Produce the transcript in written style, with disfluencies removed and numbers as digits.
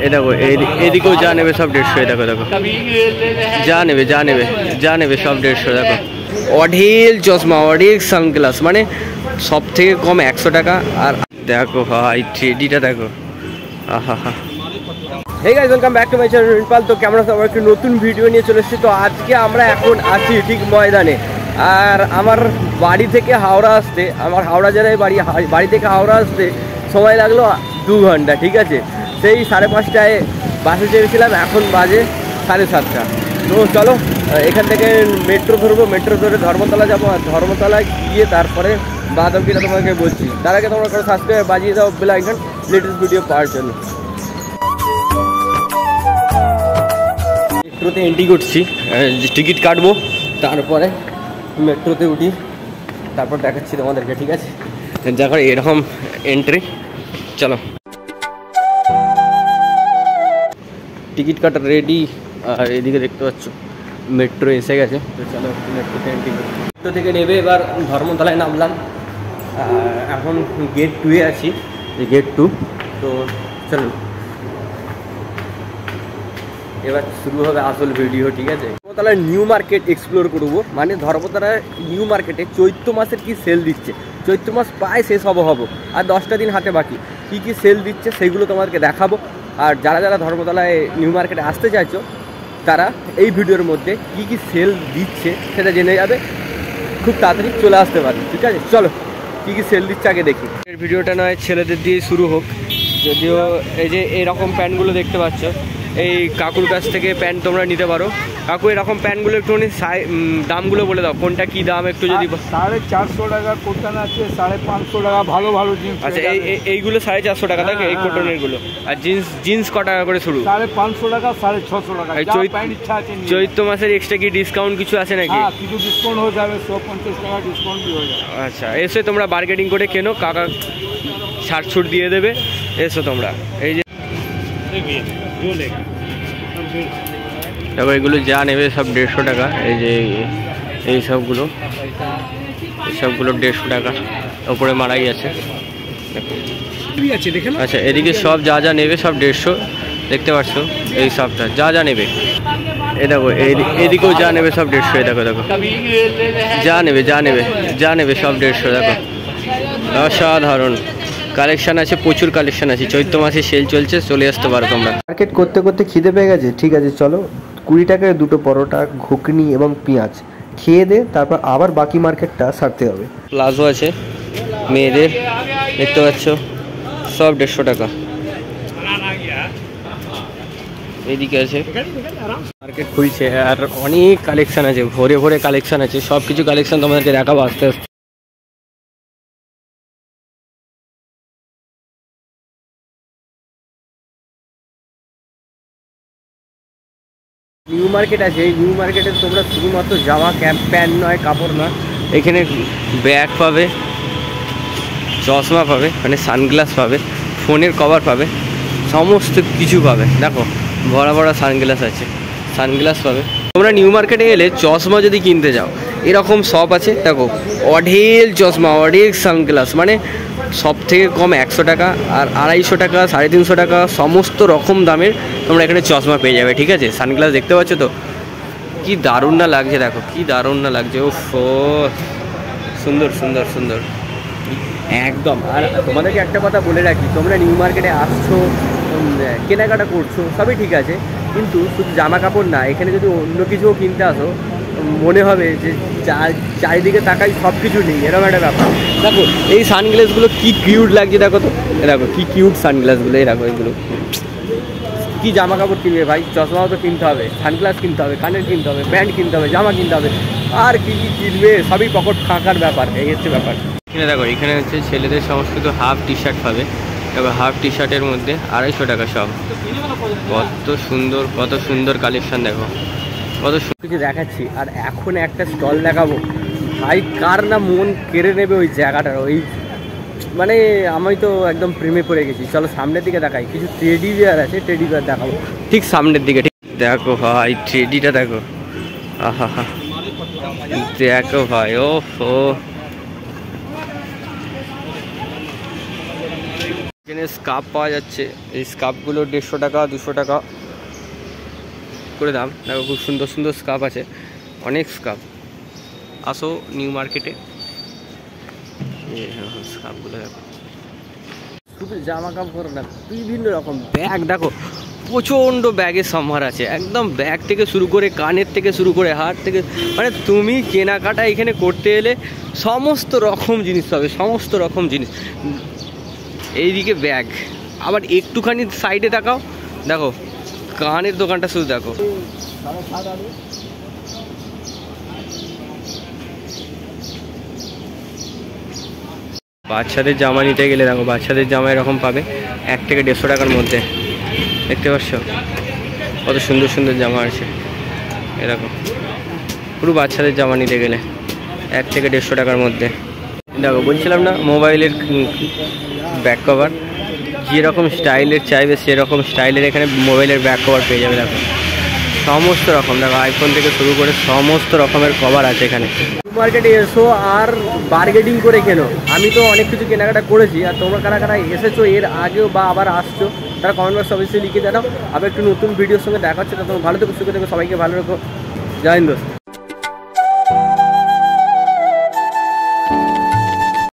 এ দেখো এদিকেও যা নেবে সব 150। দেখো দেখো যা নেবে সব 150। দেখো অঢেল চশমা, অঢেল সানগ্লাস, মানে সব থেকে কম 100 টাকা। আর দেখো ভাই ট্রেডিটা দেখো, আহা হা। Hey guys, welcome back to my channel Rinpal. তো কেমন আছো? আবার একটি নতুন ভিডিও নিয়ে চলে এসেছি। তো আজকে আমরা এখন আছি ঠিক ময়দানে। আর আমার বাড়ি থেকে হাওড়া আসতে, আমার হাওড়া জেলায় বাড়ি থেকে হাওড়া আসতে সময় লাগলো 2 ঘন্টা, ঠিক আছে। সেই 5:30টায় বাসে চেপেছিলাম, এখন বাজে 7:30। তো চলো এখান থেকে মেট্রো ধরবো, মেট্রো ধরে ধর্মতলা যাবো, আর ধর্মতলায় গিয়ে তারপরে বাদমকিটা তোমাকে বলছি। তার আগে তোমরা করে সাবস্ক্রাইব বাজিয়ে দাও বেল আইকন লেটেস্ট ভিডিও পাওয়ার জন্য। মেট্রোতে এন্ট্রি করছি, টিকিট কাটবো, তারপরে মেট্রোতে উঠি, তারপর দেখাচ্ছি তোমাদেরকে, ঠিক আছে। দেখো এরকম এন্ট্রি, চলো। টিকিট কাটা রেডি, আর এদিকে দেখতে পাচ্ছ মেট্রো এসে গেছে। তো চলো মেট্রোতে এন্ট্রি করি। মেট্রো থেকে নেবে এবার ধর্মতলায় নামলাম, এখন গেট 2-এ আছি, গেট 2। তো চলো এবার শুরু হবে আসল ভিডিও, ঠিক আছে। ধর্মতলায় নিউ মার্কেট এক্সপ্লোর করবো, মানে ধর্মতলায় নিউ মার্কেটে চৈত্র মাসের কি সেল দিচ্ছে। চৈত্র মাস প্রায় শেষ হবো, আর 10টা দিন হাতে বাকি। কি সেল দিচ্ছে সেগুলো তোমাদেরকে দেখাবো। আর যারা ধর্মতলায় নিউ মার্কেটে আসতে চাইছো, তারা এই ভিডিওর মধ্যে কি সেল দিচ্ছে সেটা জেনে যাবে, খুব তাড়াতাড়ি চলে আসতে পারে, ঠিক আছে। চলো কি সেল দিচ্ছে আগে দেখি। এর ভিডিওটা নয় ছেলেদের দিয়ে শুরু হোক, যদিও এই যে এরকম প্যান্টগুলো দেখতে পাচ্ছ, এই কাকুর কাছ থেকে প্যান্ট তোমরা নিতে পারো। কাকু এরকম প্যান্টগুলো একটুখানি দামগুলো বলে দাও, কোনটা কি দাম একটু যদি। 450 টাকা কোটন আছে, 550 টাকা ভালো জিন্স। আচ্ছা এইগুলো 450 টাকা, তাই এই কোটনের গুলো। আর জিন্স ক টাকা করে শুরু? 550 টাকা, 650 টাকা। চৈত্র মাসের এক্সট্রা কি ডিসকাউন্ট কিছু আছে নাকি? কিছু ডিসকাউন্ট হয়ে যাবে, 150 টাকা ডিসকাউন্ট হয়ে যাবে। আচ্ছা এসে তোমরা বার্গেনিং করে কেনো, কাকা ছাড় ছুট দিয়ে দেবে। এসো তোমরা। এই যে দেখো এগুলো যা নেবে সব 150 টাকা। এই যে এই সবগুলো 150 টাকা ওপরে মারাই আছে। আচ্ছা এদিকে সব যা নেবে সব 150 দেখতে পাচ্ছ। এই সবটা যা নেবে, এ দেখো এদিকেও যা নেবে সব 150। দেখো দেখো যা নেবে সব 150। দেখো অসাধারণ কালেকশন আছে, প্রচুর কালেকশন আছে। চৈত্র মাসে সেল চলছে, চলে আসতে পারো তোমরা। মার্কেট করতে করতে খিদে পেয়ে গেছে, ঠিক আছে। চলো 20 টাকায় 2টো পরোটা, ঘুগনি এবং পেঁয়াজ খেয়ে দে, তারপর আবার বাকি মার্কেটটা সারতে হবে। প্লাজো আছে মেয়েদের, দেখতে পাচ্ছ সব 150 টাকা। এদিকে আছে মার্কেট খুলছে, আর অনেক কালেকশন আছে, ভরে কালেকশন আছে। সব কিছু কালেকশন তোমাদেরকে দেখাবো আস্তে আস্তে। নিউ মার্কেট আছে, এই নিউ মার্কেটে তোমরা শুধুমাত্র জামা প্যান্ট নয়, কাপড় নয়, এখানে ব্যাগ পাবে, চশমা পাবে, মানে সানগ্লাস পাবে, ফোনের কভার পাবে, সমস্ত কিছু পাবে। দেখো ভরা সানগ্লাস আছে, সানগ্লাস পাবে। তোমরা নিউ মার্কেটে এলে চশমা যদি কিনতে যাও, এরকম শপ আছে। দেখো অঢেল চশমা, অঢেল সানগ্লাস, মানে সব থেকে কম 100 টাকা, আর 250 টাকা, 350 টাকা, সমস্ত রকম দামের তোমরা এখানে চশমা পেয়ে যাবে, ঠিক আছে। সানগ্লাস দেখতে পাচ্ছ তো কি দারুণ না লাগছে, দেখো কি দারুণ না লাগছে। ও সুন্দর একদম। আর তোমাদেরকে একটা কথা বলে রাখি, তোমরা নিউ মার্কেটে আসছো, কেনাকাটা করছো, সবই ঠিক আছে, কিন্তু শুধু জামা কাপড় না, এখানে যদি অন্য কিছুও কিনতে আসো, মনে হবে যে চারিদিকে তাকাই সব কিছু নেই, এরকম একটা ব্যাপার। দেখো এই সানগ্লাসগুলো কি কিউট লাগছে, দেখো তো, দেখো কি কিউট সানগ্লাসগুলো। এই দেখো এগুলো কি জামা কাপড় কিনবে ভাই, চশমাও তো কিনতে হবে, সানগ্লাস কিনতে হবে, কানের কিনতে হবে, প্যান্ট কিনতে হবে, জামা কিনতে হবে, আর কি কিনবে, সবই পকেট ফাঁকার ব্যাপার। এই হচ্ছে ব্যাপার। এখানে দেখো এখানে হচ্ছে ছেলেদের সমস্ত কিছু হাফ টি শার্ট পাবে। এবার হাফ টি শার্টের মধ্যে 250 টাকা সব। কত সুন্দর কালেকশন, দেখো কত কিছু দেখাচ্ছি। আর এখন একটা স্টল দেখাবো ভাই, কার না মন কেড়ে নেবে ওই জায়গাটার। ওই মানে আমি তো একদম প্রেমে পড়ে গেছি। চলো সামনের দিকে দেখাই, কিছু টেডি বিয়ার আছে, টেডি বিয়ার দেখাবো ঠিক সামনের দিকে। ঠিক দেখো ভাই টেডিটা দেখো, আহা হা দেখো ভাই, ও এখানে স্কার্ফ পাওয়া যাচ্ছে, এই স্কার্ফগুলো 150 টাকা 200 টাকা করে দাম। দেখো খুব সুন্দর সুন্দর স্কার্ফ আছে, অনেক স্কার্ফ। আসো নিউ মার্কেটে, স্কার্ফগুলো দেখো। শুধু জামা কাপড় না, বিভিন্ন রকম ব্যাগ দেখো, প্রচণ্ড ব্যাগের সম্ভার আছে। একদম ব্যাগ থেকে শুরু করে, কানের থেকে শুরু করে, হাত থেকে, মানে তুমি কেনাকাটা এখানে করতে এলে সমস্ত রকম জিনিস পাবে, সমস্ত রকম জিনিস। এইদিকে ব্যাগ, আবার একটুখানি সাইডে তাকাও, দেখো কানের দোকানটা শুধু দেখো। বাচ্চাদের জামা নিতে গেলে দেখো, বাচ্চাদের জামা এরকম পাবে 1 থেকে 150 টাকার মধ্যে। দেখতে পাচ্ছ কত সুন্দর সুন্দর জামা আছে, এরকম পুরো বাচ্চাদের জামা নিতে গেলে 1 থেকে 150 টাকার মধ্যে। দেখো বলছিলাম না, মোবাইলের ব্যাক কভার যেরকম স্টাইলের চাইবে সেরকম স্টাইলের এখানে মোবাইলের ব্যাক কভার পেয়ে যাবে। দেখো সমস্ত রকম, দেখো আইফোন থেকে শুরু করে সমস্ত রকমের কভার আছে এখানে। মার্কেটে এসো আর বার্গেনিং করে কেনো। আমি তো অনেক কিছু কেনাকাটা করেছি, আর তোমরা কারা কারা এসেছো এর আগেও বা আবার আসছো তারা কমেন্ট বক্সে অবশ্যই লিখে জানাও। আবার একটু নতুন ভিডিওর সঙ্গে দেখা হচ্ছে। তোমরা ভালো থেকো, সুখে থেকো, সবাইকে ভালো রেখো। জয় হিন্দ।